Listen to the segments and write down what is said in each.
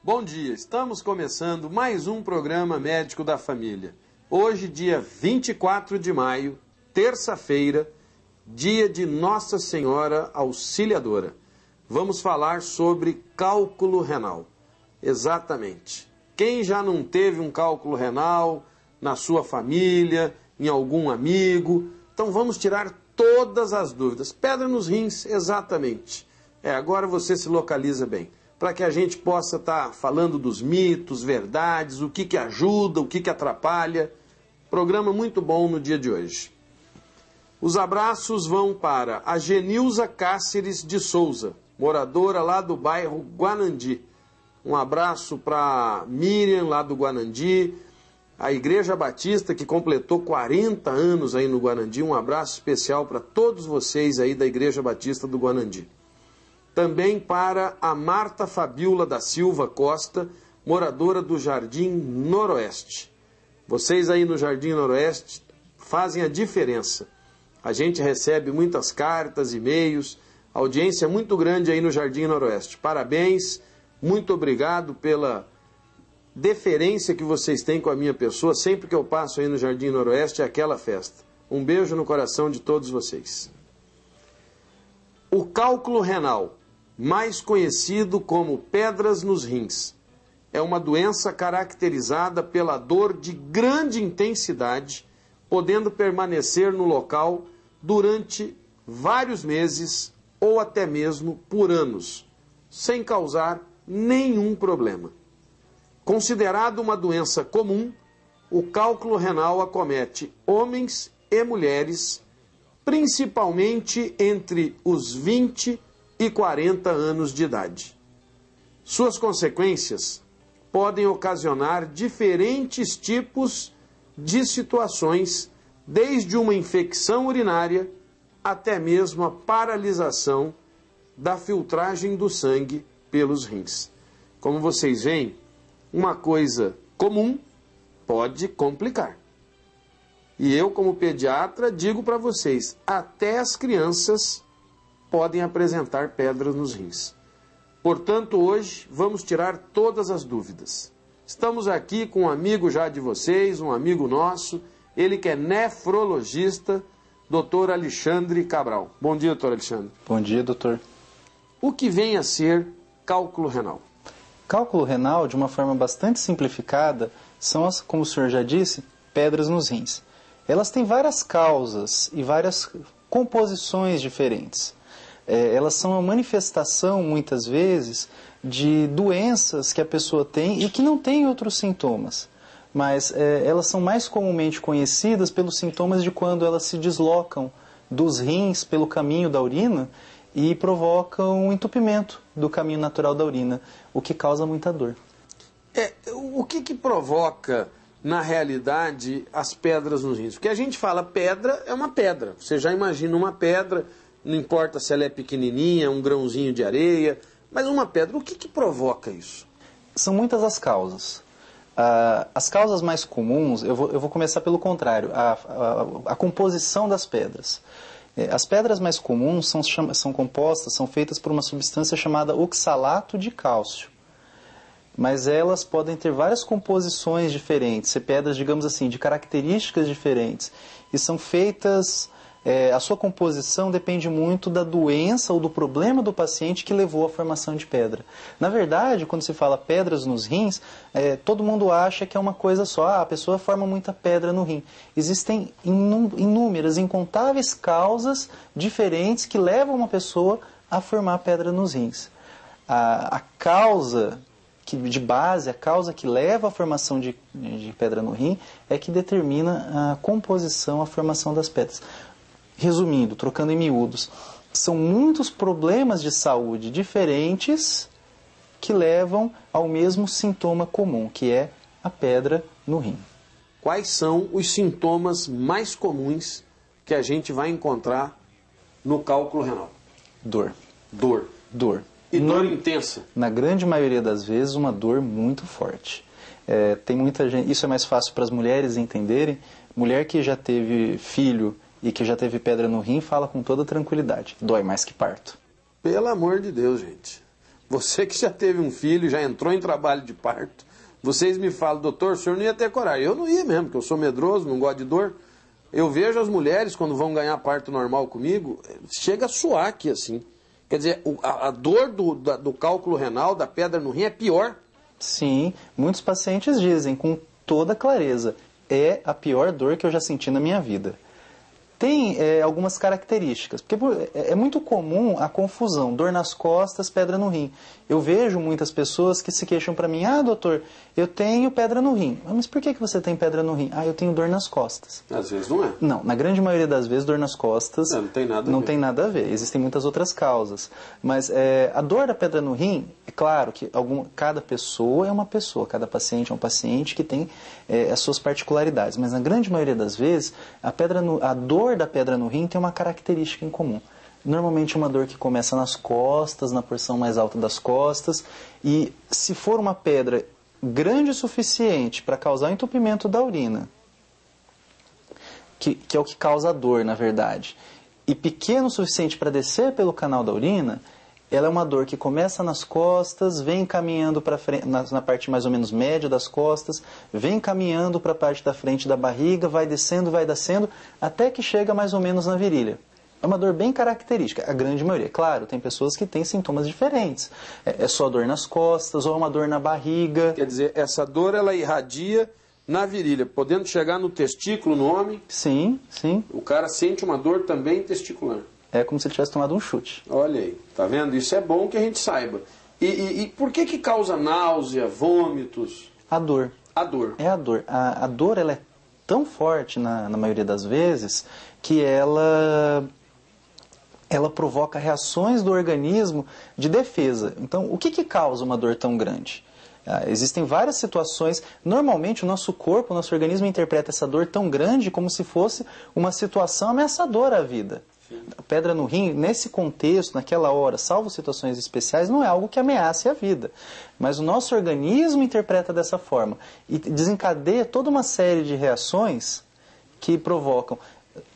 Bom dia, estamos começando mais um programa Médico da Família. Hoje, dia 24 de maio, terça-feira, dia de Nossa Senhora Auxiliadora. Vamos falar sobre cálculo renal. Exatamente. Quem já não teve um cálculo renal na sua família, em algum amigo? Então vamos tirar todas as dúvidas. Pedra nos rins, exatamente. Agora você se localiza bem. Para que a gente possa estar falando dos mitos, verdades, o que ajuda, o que atrapalha. Programa muito bom no dia de hoje. Os abraços vão para a Genilza Cáceres de Souza, moradora lá do bairro Guanandi. Um abraço para Miriam, lá do Guanandi. A Igreja Batista, que completou 40 anos aí no Guanandi. Um abraço especial para todos vocês aí da Igreja Batista do Guanandi. Também para a Marta Fabiola da Silva Costa, moradora do Jardim Noroeste. Vocês aí no Jardim Noroeste fazem a diferença. A gente recebe muitas cartas, e-mails, audiência muito grande aí no Jardim Noroeste. Parabéns, muito obrigado pela deferência que vocês têm com a minha pessoa. Sempre que eu passo aí no Jardim Noroeste é aquela festa. Um beijo no coração de todos vocês. O cálculo renal, mais conhecido como pedras nos rins, é uma doença caracterizada pela dor de grande intensidade, podendo permanecer no local durante vários meses ou até mesmo por anos, sem causar nenhum problema. Considerado uma doença comum, o cálculo renal acomete homens e mulheres, principalmente entre os 20 e 40 anos de idade. Suas consequências podem ocasionar diferentes tipos de situações, desde uma infecção urinária até mesmo a paralisação da filtragem do sangue pelos rins. Como vocês veem, uma coisa comum pode complicar. E eu, como pediatra, digo para vocês, até as crianças podem apresentar pedras nos rins. Portanto, hoje vamos tirar todas as dúvidas. Estamos aqui com um amigo já de vocês, um amigo nosso, ele que é nefrologista, Dr. Alexandre Cabral. Bom dia, doutor Alexandre. Bom dia, doutor. O que vem a ser cálculo renal? Cálculo renal, de uma forma bastante simplificada, são, como o senhor já disse, pedras nos rins. Elas têm várias causas e várias composições diferentes. Elas são a manifestação, muitas vezes, de doenças que a pessoa tem e que não tem outros sintomas. Mas elas são mais comumente conhecidas pelos sintomas de quando elas se deslocam dos rins pelo caminho da urina e provocam um entupimento do caminho natural da urina, o que causa muita dor. O que provoca, na realidade, as pedras nos rins? Porque a gente fala pedra é uma pedra. Você já imagina uma pedra, não importa se ela é pequenininha, um grãozinho de areia, mas uma pedra, o que provoca isso? São muitas as causas. As causas mais comuns, eu vou começar pelo contrário, a composição das pedras. As pedras mais comuns são compostas, são feitas por uma substância chamada oxalato de cálcio. Mas elas podem ter várias composições diferentes, ser pedras, digamos assim, de características diferentes. E são feitas, a sua composição depende muito da doença ou do problema do paciente que levou à formação de pedra. Na verdade, quando se fala pedras nos rins, todo mundo acha que é uma coisa só. A pessoa forma muita pedra no rim. Existem inúmeras, incontáveis causas diferentes que levam uma pessoa a formar pedra nos rins. A causa de base, a causa que leva à formação de pedra no rim é que determina a composição, a formação das pedras. Resumindo, trocando em miúdos, são muitos problemas de saúde diferentes que levam ao mesmo sintoma comum, que é a pedra no rim. Quais são os sintomas mais comuns que a gente vai encontrar no cálculo renal? Dor. Dor. E dor intensa? Na grande maioria das vezes, uma dor muito forte. Tem muita gente, isso é mais fácil para as mulheres entenderem. Mulher que já teve filho e que já teve pedra no rim fala com toda tranquilidade. Dói mais que parto. Pelo amor de Deus, gente. Você que já teve um filho, já entrou em trabalho de parto, vocês me falam, doutor, o senhor não ia ter coragem. Eu não ia mesmo, porque eu sou medroso, não gosto de dor. Eu vejo as mulheres, quando vão ganhar parto normal comigo, chega a suar aqui assim. Quer dizer, a dor do cálculo renal, da pedra no rim, é pior. Sim, muitos pacientes dizem com toda clareza, é a pior dor que eu já senti na minha vida. Tem algumas características, porque é muito comum a confusão, dor nas costas, pedra no rim. Eu vejo muitas pessoas que se queixam para mim, doutor, eu tenho pedra no rim. Mas por que você tem pedra no rim? Eu tenho dor nas costas. Às vezes não é. Não, na grande maioria das vezes, dor nas costas não tem nada a ver. Não tem nada a ver. Existem muitas outras causas. Mas a dor da pedra no rim, é claro que cada pessoa é uma pessoa, cada paciente é um paciente que tem as suas particularidades. Mas na grande maioria das vezes, a dor da pedra no rim tem uma característica em comum. Normalmente uma dor que começa nas costas, na porção mais alta das costas, e se for uma pedra grande o suficiente para causar entupimento da urina, que é o que causa a dor, na verdade, e pequeno o suficiente para descer pelo canal da urina, ela é uma dor que começa nas costas, vem caminhando para frente, na parte mais ou menos média das costas, vem caminhando para a parte da frente da barriga, vai descendo, até que chega mais ou menos na virilha. É uma dor bem característica, a grande maioria. Claro, tem pessoas que têm sintomas diferentes. É só dor nas costas ou uma dor na barriga. Quer dizer, essa dor ela irradia na virilha, podendo chegar no testículo no homem? Sim, sim. O cara sente uma dor também testicular. É como se ele tivesse tomado um chute. Olha aí, tá vendo? Isso é bom que a gente saiba. E por que causa náusea, vômitos? A dor. A dor. É a dor. A dor ela é tão forte na maioria das vezes que ela provoca reações do organismo de defesa. Então, o que causa uma dor tão grande? Existem várias situações. Normalmente, o nosso corpo, o nosso organismo interpreta essa dor tão grande como se fosse uma situação ameaçadora à vida. A pedra no rim, nesse contexto, naquela hora, salvo situações especiais, não é algo que ameace a vida. Mas o nosso organismo interpreta dessa forma e desencadeia toda uma série de reações que provocam,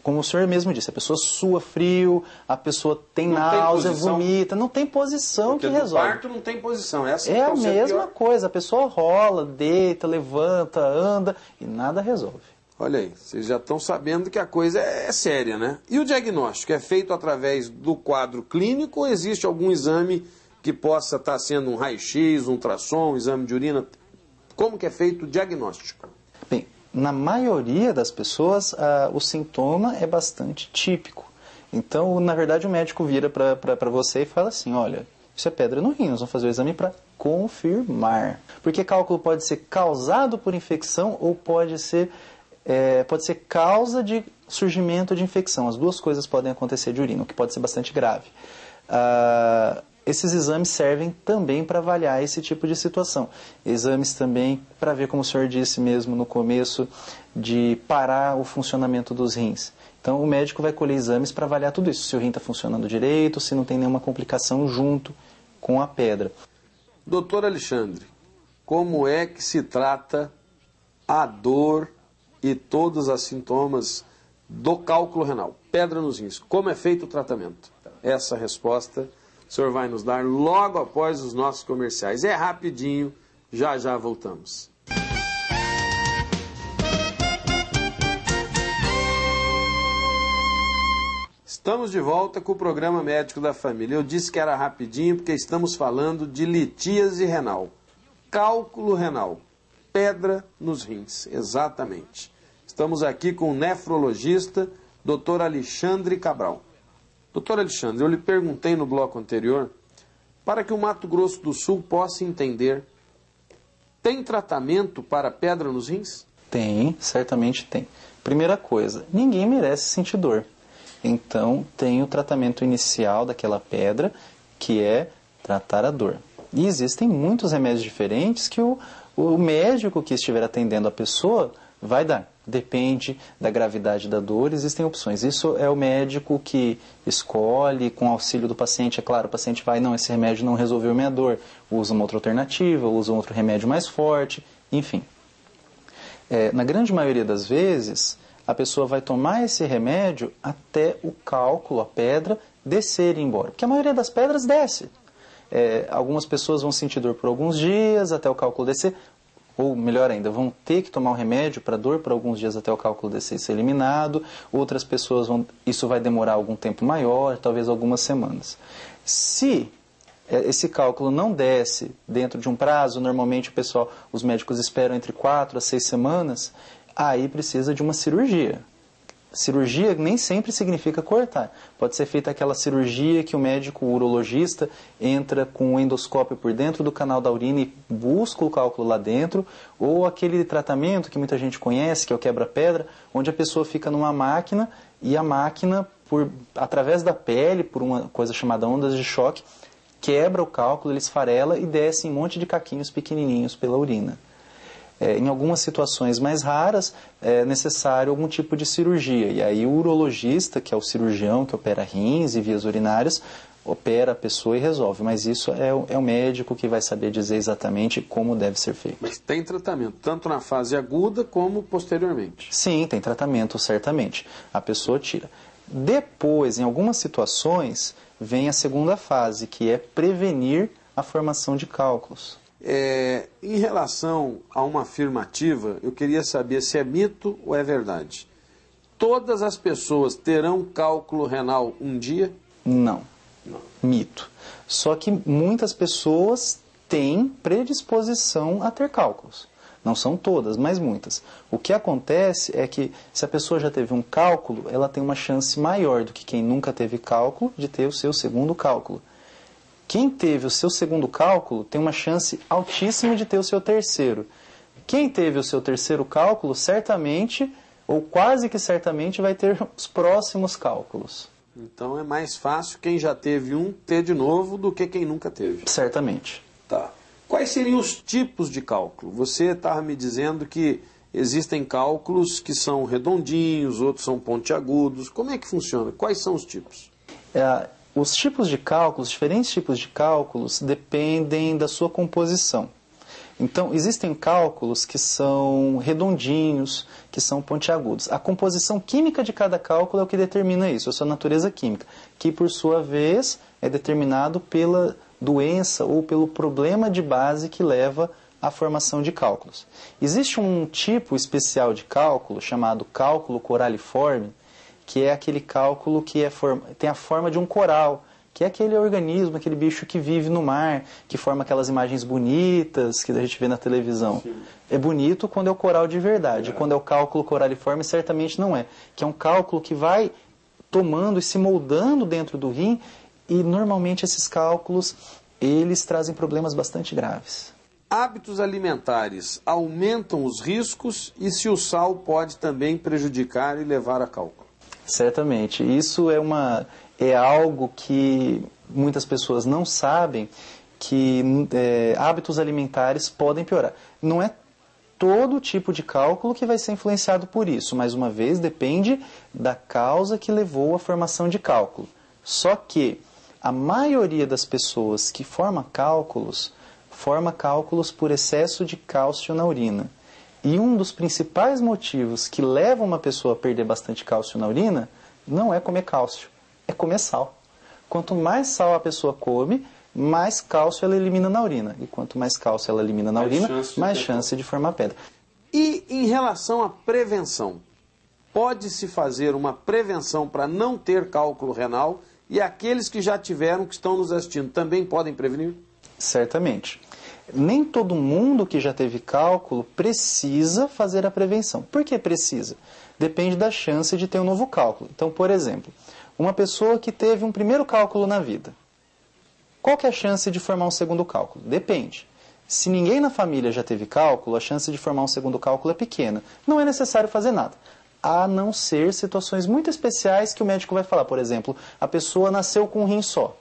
como o senhor mesmo disse, a pessoa sua frio, a pessoa tem náusea, vomita, não tem posição. Porque que resolve. O parto não tem posição, essa é a mesma coisa, a pessoa rola, deita, levanta, anda e nada resolve. Olha aí, vocês já estão sabendo que a coisa é séria, né? E o diagnóstico é feito através do quadro clínico ou existe algum exame que possa estar sendo um raio-x, um ultrassom, um exame de urina? Como que é feito o diagnóstico? Bem, na maioria das pessoas, o sintoma é bastante típico. Então, na verdade, o médico vira para você e fala assim, olha, isso é pedra no rim, nós vamos fazer o exame para confirmar. Porque cálculo pode ser causado por infecção ou pode ser causa de surgimento de infecção. As duas coisas podem acontecer de urina, o que pode ser bastante grave. Esses exames servem também para avaliar esse tipo de situação. Exames também para ver, como o senhor disse mesmo no começo, de parar o funcionamento dos rins. Então o médico vai colher exames para avaliar tudo isso. Se o rim está funcionando direito, se não tem nenhuma complicação junto com a pedra. Doutor Alexandre, como é que se trata a dor e todos os sintomas do cálculo renal, pedra nos rins? Como é feito o tratamento? Essa resposta o senhor vai nos dar logo após os nossos comerciais. É rapidinho, já já voltamos. Estamos de volta com o programa Médico da Família. Eu disse que era rapidinho porque estamos falando de litíase renal, cálculo renal, pedra nos rins, exatamente. Estamos aqui com o nefrologista, Dr. Alexandre Cabral. Doutor Alexandre, eu lhe perguntei no bloco anterior, para que o Mato Grosso do Sul possa entender, tem tratamento para pedra nos rins? Tem, certamente tem. Primeira coisa, ninguém merece sentir dor. Então, tem o tratamento inicial daquela pedra, que é tratar a dor. E existem muitos remédios diferentes que o médico que estiver atendendo a pessoa vai dar. Depende da gravidade da dor, existem opções. Isso é o médico que escolhe, com auxílio do paciente. É claro, o paciente vai, não, esse remédio não resolveu minha dor. Usa uma outra alternativa, usa um outro remédio mais forte, enfim. Na grande maioria das vezes, a pessoa vai tomar esse remédio até o cálculo, a pedra, descer e ir embora. Porque a maioria das pedras desce. Algumas pessoas vão sentir dor por alguns dias até o cálculo descer, ou melhor ainda, vão ter que tomar um remédio para dor por alguns dias até o cálculo descer e ser eliminado. Outras pessoas isso vai demorar algum tempo maior, talvez algumas semanas. Se esse cálculo não desce dentro de um prazo, normalmente os médicos esperam entre 4 a 6 semanas, aí precisa de uma cirurgia. Cirurgia nem sempre significa cortar. Pode ser feita aquela cirurgia que o médico, o urologista, entra com o endoscópio por dentro do canal da urina e busca o cálculo lá dentro, ou aquele tratamento que muita gente conhece, que é o quebra-pedra, onde a pessoa fica numa máquina e a máquina, através da pele, por uma coisa chamada ondas de choque, quebra o cálculo, ele esfarela e desce em um monte de caquinhos pequenininhos pela urina. Em algumas situações mais raras, é necessário algum tipo de cirurgia. E aí o urologista, que é o cirurgião que opera rins e vias urinárias, opera a pessoa e resolve. Mas isso é o médico que vai saber dizer exatamente como deve ser feito. Mas tem tratamento, tanto na fase aguda como posteriormente? Sim, tem tratamento, certamente. A pessoa tira. Depois, em algumas situações, vem a segunda fase, que é prevenir a formação de cálculos. Em relação a uma afirmativa, eu queria saber se é mito ou é verdade. Todas as pessoas terão cálculo renal um dia? Não. Mito. Só que muitas pessoas têm predisposição a ter cálculos. Não são todas, mas muitas. O que acontece é que se a pessoa já teve um cálculo, ela tem uma chance maior do que quem nunca teve cálculo de ter o seu segundo cálculo. Quem teve o seu segundo cálculo tem uma chance altíssima de ter o seu terceiro. Quem teve o seu terceiro cálculo, certamente, ou quase que certamente, vai ter os próximos cálculos. Então é mais fácil quem já teve um ter de novo do que quem nunca teve. Certamente. Tá. Quais seriam os tipos de cálculo? Você estava me dizendo que existem cálculos que são redondinhos, outros são pontiagudos. Como é que funciona? Quais são os tipos? Os tipos de cálculos, diferentes tipos de cálculos, dependem da sua composição. Então, existem cálculos que são redondinhos, que são pontiagudos. A composição química de cada cálculo é o que determina isso, a sua natureza química, que, por sua vez, é determinado pela doença ou pelo problema de base que leva à formação de cálculos. Existe um tipo especial de cálculo, chamado cálculo coraliforme, que é aquele cálculo que tem a forma de um coral, que é aquele organismo, aquele bicho que vive no mar, que forma aquelas imagens bonitas que a gente vê na televisão. Sim. É bonito quando é o coral de verdade. Quando é o cálculo coraliforme, certamente não é. Que é um cálculo que vai tomando e se moldando dentro do rim, e normalmente esses cálculos, eles trazem problemas bastante graves. Hábitos alimentares aumentam os riscos e se o sal pode também prejudicar e levar a cálculo? Certamente. Isso é algo que muitas pessoas não sabem, que hábitos alimentares podem piorar. Não é todo tipo de cálculo que vai ser influenciado por isso. Mais uma vez, depende da causa que levou à formação de cálculo. Só que a maioria das pessoas que forma cálculos por excesso de cálcio na urina. E um dos principais motivos que levam uma pessoa a perder bastante cálcio na urina não é comer cálcio, é comer sal. Quanto mais sal a pessoa come, mais cálcio ela elimina na urina. E quanto mais cálcio ela elimina na urina, mais chance de formar pedra. E em relação à prevenção, pode-se fazer uma prevenção para não ter cálculo renal e aqueles que já tiveram, que estão nos assistindo, também podem prevenir? Certamente. Nem todo mundo que já teve cálculo precisa fazer a prevenção. Por que precisa? Depende da chance de ter um novo cálculo. Então, por exemplo, uma pessoa que teve um primeiro cálculo na vida, qual que é a chance de formar um segundo cálculo? Depende. Se ninguém na família já teve cálculo, a chance de formar um segundo cálculo é pequena. Não é necessário fazer nada, a não ser situações muito especiais que o médico vai falar. Por exemplo, a pessoa nasceu com um rim só.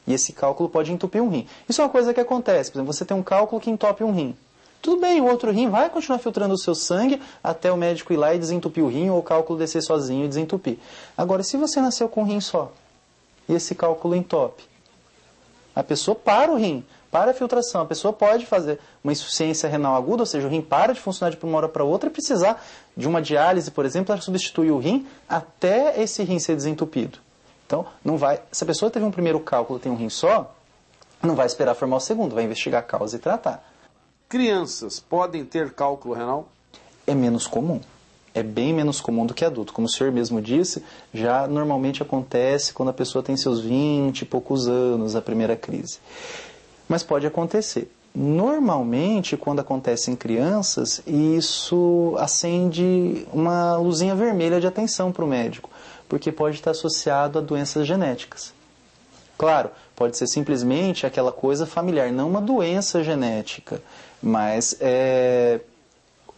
E esse cálculo pode entupir um rim. Isso é uma coisa que acontece. Por exemplo, você tem um cálculo que entope um rim. Tudo bem, o outro rim vai continuar filtrando o seu sangue até o médico ir lá e desentupir o rim ou o cálculo descer sozinho e desentupir. Agora, se você nasceu com um rim só e esse cálculo entope, a pessoa para o rim, para a filtração. A pessoa pode fazer uma insuficiência renal aguda, ou seja, o rim para de funcionar de uma hora para outra e precisar de uma diálise, por exemplo, para substituir o rim até esse rim ser desentupido. Então, não vai. Se a pessoa teve um primeiro cálculo e tem um rim só, não vai esperar formar o segundo, vai investigar a causa e tratar. Crianças podem ter cálculo renal? É menos comum. É bem menos comum do que adulto. Como o senhor mesmo disse, já normalmente acontece quando a pessoa tem seus 20 e poucos anos, a primeira crise. Mas pode acontecer. Normalmente, quando acontece em crianças, isso acende uma luzinha vermelha de atenção para o médico, porque pode estar associado a doenças genéticas. Claro, pode ser simplesmente aquela coisa familiar, não uma doença genética, mas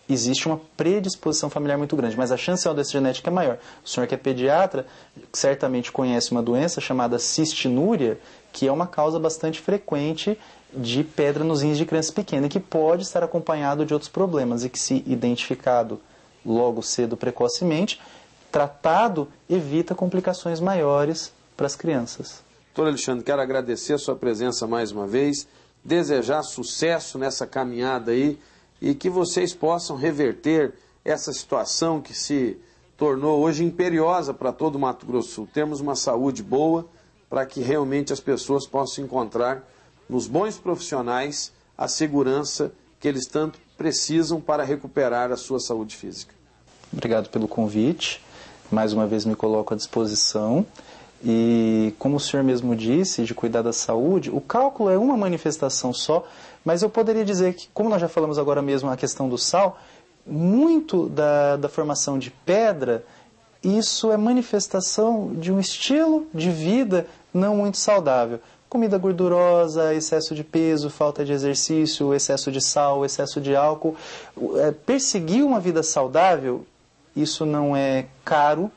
existe uma predisposição familiar muito grande, mas a chance de uma doença genética é maior. O senhor que é pediatra certamente conhece uma doença chamada cistinúria, que é uma causa bastante frequente de pedra nos rins de criança pequena, e que pode estar acompanhado de outros problemas, e que, se identificado logo cedo, precocemente, tratado, evita complicações maiores para as crianças. Doutor Alexandre, quero agradecer a sua presença mais uma vez, desejar sucesso nessa caminhada aí e que vocês possam reverter essa situação que se tornou hoje imperiosa para todo o Mato Grosso do Sul. Termos uma saúde boa para que realmente as pessoas possam encontrar nos bons profissionais a segurança que eles tanto precisam para recuperar a sua saúde física. Obrigado pelo convite. Mais uma vez me coloco à disposição. E como o senhor mesmo disse, de cuidar da saúde, o cálculo é uma manifestação só, mas eu poderia dizer que, como nós já falamos agora mesmo a questão do sal, muito da formação de pedra, isso é manifestação de um estilo de vida não muito saudável. Comida gordurosa, excesso de peso, falta de exercício, excesso de sal, excesso de álcool. Perseguir uma vida saudável, isso não é caro.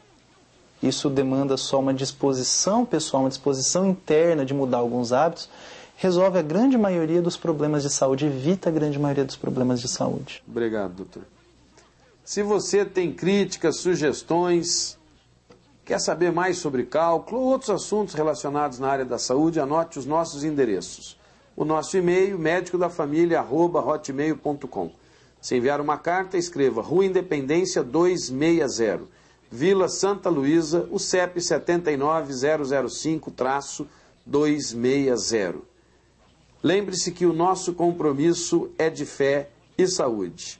Isso demanda só uma disposição pessoal, uma disposição interna de mudar alguns hábitos, resolve a grande maioria dos problemas de saúde, evita a grande maioria dos problemas de saúde. Obrigado, doutor. Se você tem críticas, sugestões, quer saber mais sobre cálculo ou outros assuntos relacionados na área da saúde, anote os nossos endereços. O nosso e-mail, medicodafamilia@hotmail.com. Se enviar uma carta, escreva Rua Independência 260. Vila Santa Luísa, o CEP 79005-260. Lembre-se que o nosso compromisso é de fé e saúde.